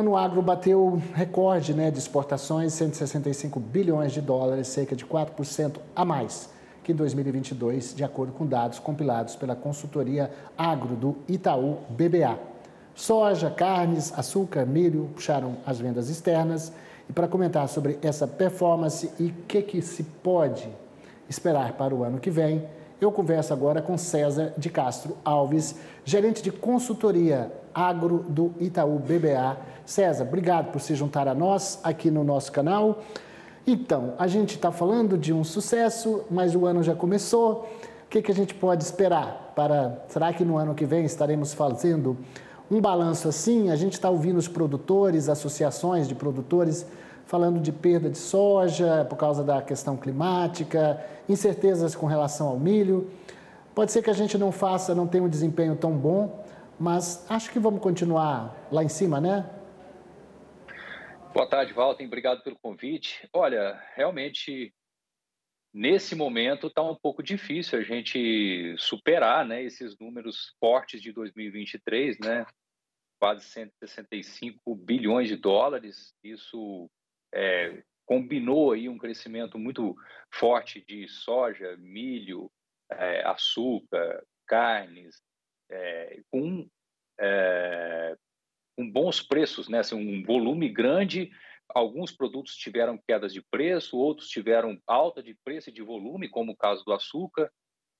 ano o agro bateu recorde, né, de exportações, 165 bilhões de dólares, cerca de 4% a mais que em 2022, de acordo com dados compilados pela consultoria Agro do Itaú BBA. Soja, carnes, açúcar, milho puxaram as vendas externas. E para comentar sobre essa performance e o que se pode esperar para o ano que vem, eu converso agora com César de Castro Alves, gerente de consultoria Agro do Itaú BBA. César, obrigado por se juntar a nós aqui no nosso canal. Então, a gente está falando de um sucesso, mas o ano já começou. O que a gente pode esperar? Será que no ano que vem estaremos fazendo um balanço assim? A gente está ouvindo os produtores, associações de produtores, falando de perda de soja por causa da questão climática, incertezas com relação ao milho. Pode ser que a gente não tenha um desempenho tão bom, mas acho que vamos continuar lá em cima, né? Boa tarde, Walter. Obrigado pelo convite. Olha, realmente, nesse momento está um pouco difícil a gente superar, né, esses números fortes de 2023, né? Quase 165 bilhões de dólares. Isso combinou aí um crescimento muito forte de soja, milho, açúcar, carnes, com bons preços, né? Assim, um volume grande. Alguns produtos tiveram quedas de preço, outros tiveram alta de preço e de volume, como o caso do açúcar.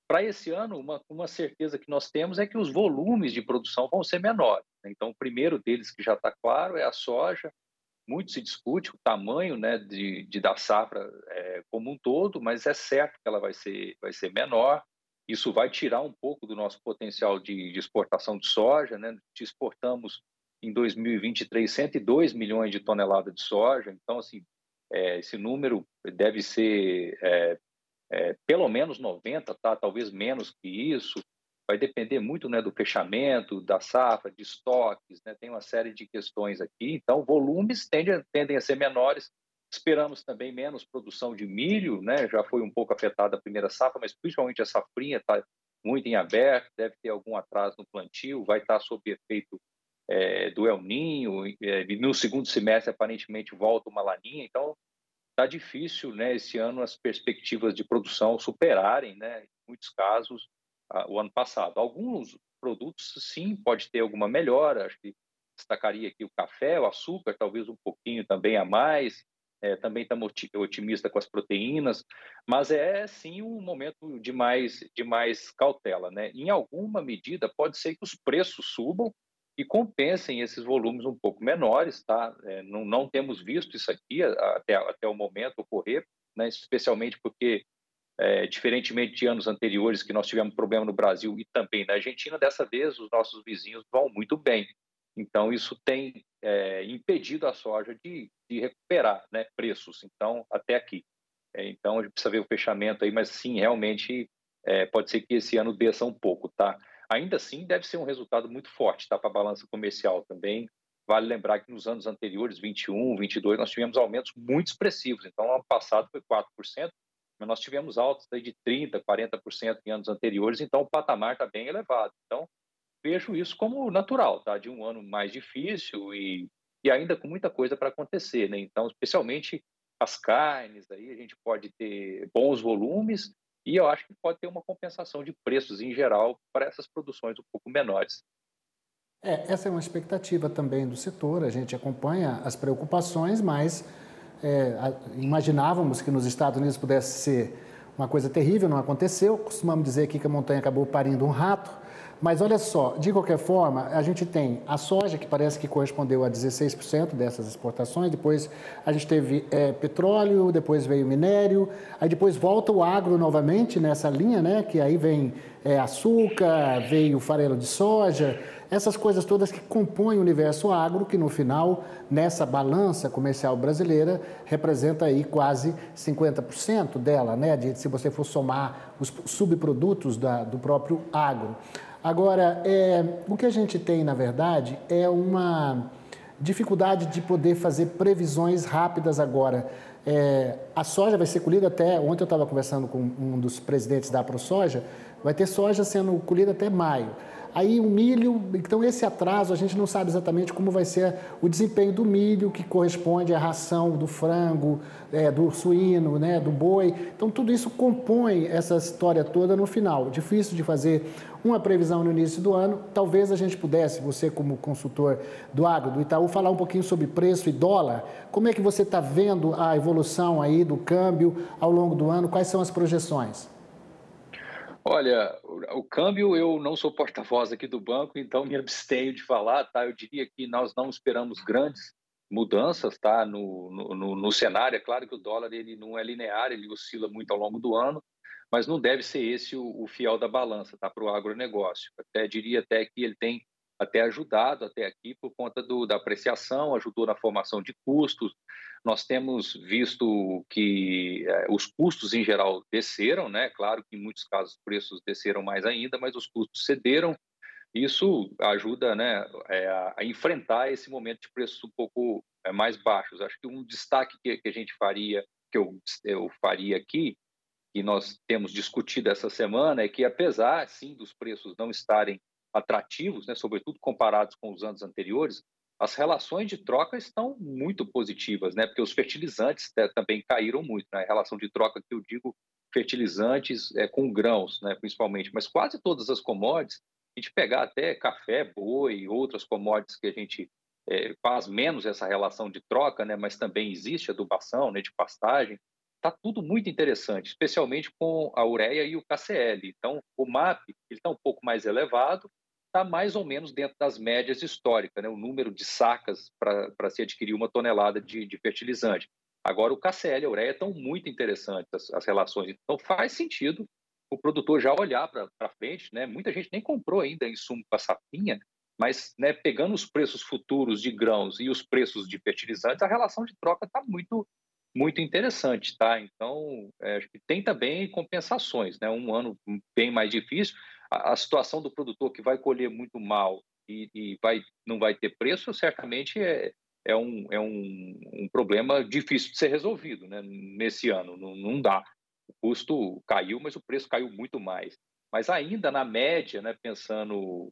Para esse ano, uma certeza que nós temos é que os volumes de produção vão ser menores. Então, o primeiro deles que já está claro é a soja. Muito se discute o tamanho, né, da safra como um todo, mas é certo que ela vai ser menor. Isso vai tirar um pouco do nosso potencial de exportação de soja, né? Exportamos em 2023 102 milhões de toneladas de soja. Então, assim, esse número deve ser pelo menos 90, tá? Talvez menos que isso. Vai depender muito, né, do fechamento, da safra, de estoques, né? Tem uma série de questões aqui. Então, volumes tendem a ser menores. Esperamos também menos produção de milho, né? Já foi um pouco afetada a primeira safra, mas principalmente a safrinha está muito em aberto, deve ter algum atraso no plantio, vai estar sob efeito do El Niño, e no segundo semestre aparentemente volta uma laninha. Então, está difícil, né, esse ano as perspectivas de produção superarem, né, em muitos casos, o ano passado. Alguns produtos, sim, pode ter alguma melhora. Acho que destacaria aqui o café, o açúcar, talvez um pouquinho também a mais. Também estamos otimistas com as proteínas, mas sim um momento de mais cautela, né? Em alguma medida, pode ser que os preços subam e compensem esses volumes um pouco menores, tá? Não temos visto isso aqui até o momento ocorrer, né? Especialmente porque, diferentemente de anos anteriores que nós tivemos problema no Brasil e também na Argentina, dessa vez os nossos vizinhos vão muito bem. Então, isso tem impedido a soja de recuperar, né, preços, então, até aqui. Então, a gente precisa ver o fechamento aí, mas sim, realmente, pode ser que esse ano desça um pouco, tá? Ainda assim, deve ser um resultado muito forte, tá, para a balança comercial também. Vale lembrar que nos anos anteriores, 21, 22, nós tivemos aumentos muito expressivos. Então, no ano passado foi 4%, mas nós tivemos altas aí de 30%, 40% em anos anteriores, então o patamar está bem elevado. Então, vejo isso como natural, tá? De um ano mais difícil e ainda com muita coisa para acontecer, né? Então, especialmente as carnes, aí a gente pode ter bons volumes e eu acho que pode ter uma compensação de preços em geral para essas produções um pouco menores. Essa é uma expectativa também do setor. A gente acompanha as preocupações, mas imaginávamos que nos Estados Unidos pudesse ser uma coisa terrível, não aconteceu. Costumamos dizer aqui que a montanha acabou parindo um rato. Mas olha só, de qualquer forma, a gente tem a soja, que parece que correspondeu a 16% dessas exportações, depois a gente teve petróleo, depois veio minério, aí depois volta o agro novamente nessa linha, né? Que aí vem açúcar, veio farelo de soja, essas coisas todas que compõem o universo agro, que no final, nessa balança comercial brasileira, representa aí quase 50% dela, né? Se você for somar os subprodutos do próprio agro. Agora, o que a gente tem, na verdade, é uma dificuldade de poder fazer previsões rápidas agora. A soja vai ser colhida até... Ontem eu estava conversando com um dos presidentes da ProSoja, vai ter soja sendo colhida até maio. Aí o milho, então esse atraso, a gente não sabe exatamente como vai ser o desempenho do milho, que corresponde à ração do frango, do suíno, né, do boi. Então tudo isso compõe essa história toda no final. Difícil de fazer uma previsão no início do ano. Talvez a gente pudesse, você como consultor do agro, do Itaú, falar um pouquinho sobre preço e dólar. Como é que você está vendo a evolução aí do câmbio ao longo do ano? Quais são as projeções? Olha, o câmbio, eu não sou porta-voz aqui do banco, então me abstenho de falar, tá? Eu diria que nós não esperamos grandes mudanças, tá? No cenário. É claro que o dólar ele não é linear, ele oscila muito ao longo do ano, mas não deve ser esse o fiel da balança, tá? Para o agronegócio. Até diria até que ele tem até ajudado até aqui por conta da apreciação, ajudou na formação de custos. Nós temos visto que os custos em geral desceram, né? Claro que em muitos casos os preços desceram mais ainda, mas os custos cederam. Isso ajuda, né, a enfrentar esse momento de preços um pouco mais baixos. Acho que um destaque que a gente faria, que eu faria aqui, que nós temos discutido essa semana, é que apesar, sim, dos preços não estarem atrativos, né, sobretudo comparados com os anos anteriores, as relações de troca estão muito positivas, né, porque os fertilizantes também caíram muito, né, a relação de troca que eu digo fertilizantes com grãos, né, principalmente, mas quase todas as commodities, a gente pegar até café, boi, outras commodities que a gente faz menos essa relação de troca, né, mas também existe adubação, né, de pastagem. Está tudo muito interessante, especialmente com a ureia e o KCl. Então, o MAP está um pouco mais elevado, está mais ou menos dentro das médias históricas, né? O número de sacas para se adquirir uma tonelada de fertilizante. Agora, o KCl e a ureia estão muito interessantes, as relações. Então, faz sentido o produtor já olhar para frente, né? Muita gente nem comprou ainda insumo para safrinha, mas, né, pegando os preços futuros de grãos e os preços de fertilizantes, a relação de troca está muito interessante, tá? Então, acho que tem também compensações, né? Um ano bem mais difícil, a situação do produtor que vai colher muito mal e não vai ter preço, certamente é um problema difícil de ser resolvido, né? Nesse ano, não dá. O custo caiu, mas o preço caiu muito mais. Mas ainda na média, né? Pensando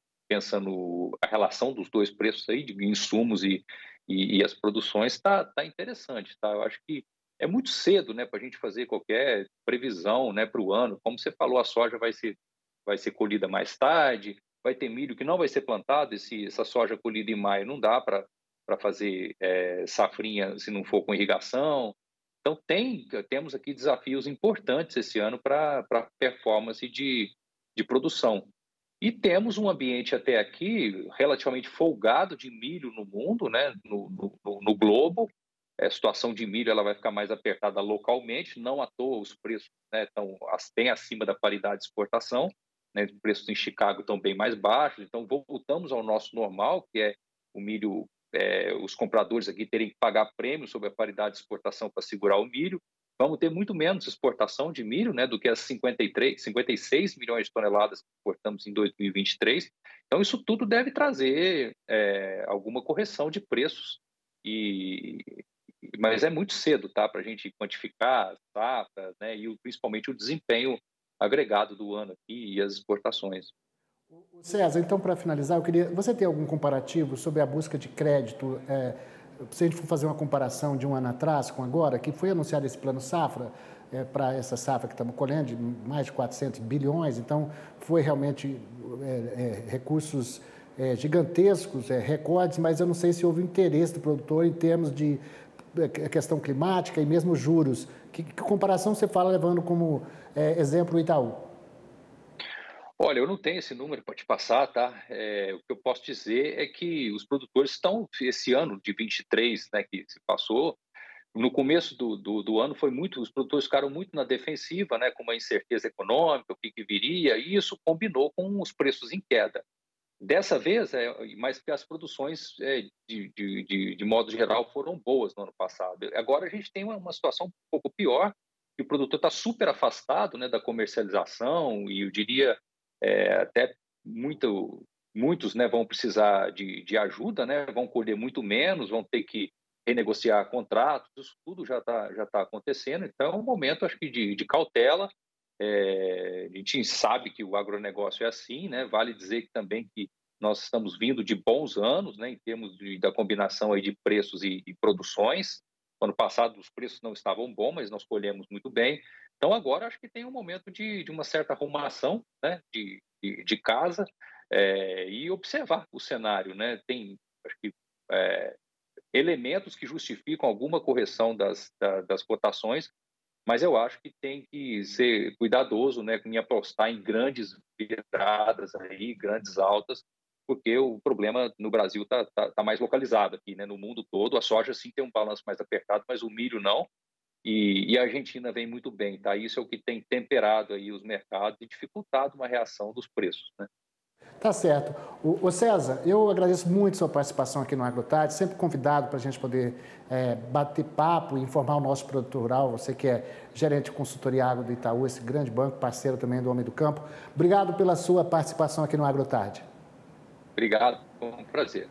a relação dos dois preços aí, de insumos e as produções, tá interessante, tá? Eu acho que é muito cedo, né, para a gente fazer qualquer previsão, né, para o ano. Como você falou, a soja vai ser colhida mais tarde, vai ter milho que não vai ser plantado, essa soja colhida em maio não dá para fazer safrinha se não for com irrigação. Então, temos aqui desafios importantes esse ano para performance de produção. E temos um ambiente até aqui relativamente folgado de milho no mundo, né, no globo. A situação de milho ela vai ficar mais apertada localmente, não à toa os preços, né, estão bem acima da paridade de exportação, né, os preços em Chicago estão bem mais baixos, então voltamos ao nosso normal, que é o milho, os compradores aqui terem que pagar prêmio sobre a paridade de exportação para segurar o milho. Vamos ter muito menos exportação de milho, né, do que as 56 milhões de toneladas que exportamos em 2023. Então, isso tudo deve trazer alguma correção de preços e, mas é muito cedo, tá, para a gente quantificar as safras, né, e principalmente o desempenho agregado do ano aqui e as exportações. César, então para finalizar, eu queria. Você tem algum comparativo sobre a busca de crédito? Se a gente for fazer uma comparação de um ano atrás com agora, que foi anunciado esse plano safra, para essa safra que estamos colhendo, de mais de 400 bilhões, então foi realmente recursos gigantescos, recordes, mas eu não sei se houve interesse do produtor em termos de questão climática e mesmo juros. Que comparação você fala levando como exemplo o Itaú? Olha, eu não tenho esse número para te passar, tá? O que eu posso dizer é que os produtores estão, esse ano de 23, né, que se passou, no começo do ano os produtores ficaram muito na defensiva, né, com uma incerteza econômica, o que viria, e isso combinou com os preços em queda. Dessa vez, mas que as produções, de modo geral, foram boas no ano passado. Agora a gente tem uma situação um pouco pior, que o produtor está super afastado, né, da comercialização, e eu diria até muitos, né, vão precisar de ajuda, né, vão colher muito menos, vão ter que renegociar contratos, isso tudo já tá acontecendo. Então é um momento, acho que, de cautela, A gente sabe que o agronegócio é assim, né? Vale dizer que também que nós estamos vindo de bons anos, né, em termos da combinação aí de preços e produções. Ano passado os preços não estavam bons, mas nós colhemos muito bem. Então agora acho que tem um momento de uma certa arrumação, né, de casa, e observar o cenário, né? Tem, acho que, é, elementos que justificam alguma correção das cotações, mas eu acho que tem que ser cuidadoso, né, em apostar em grandes viradas aí, grandes altas, porque o problema no Brasil tá mais localizado aqui, né? No mundo todo, a soja sim tem um balanço mais apertado, mas o milho não. E a Argentina vem muito bem, tá? Isso é o que tem temperado aí os mercados e dificultado uma reação dos preços, né? Tá certo. O César, eu agradeço muito sua participação aqui no AgroTarde, sempre convidado para a gente poder bater papo e informar o nosso produtor rural, você que é gerente de consultoria agro do Itaú, esse grande banco, parceiro também do Homem do Campo. Obrigado pela sua participação aqui no AgroTarde. Obrigado, foi um prazer.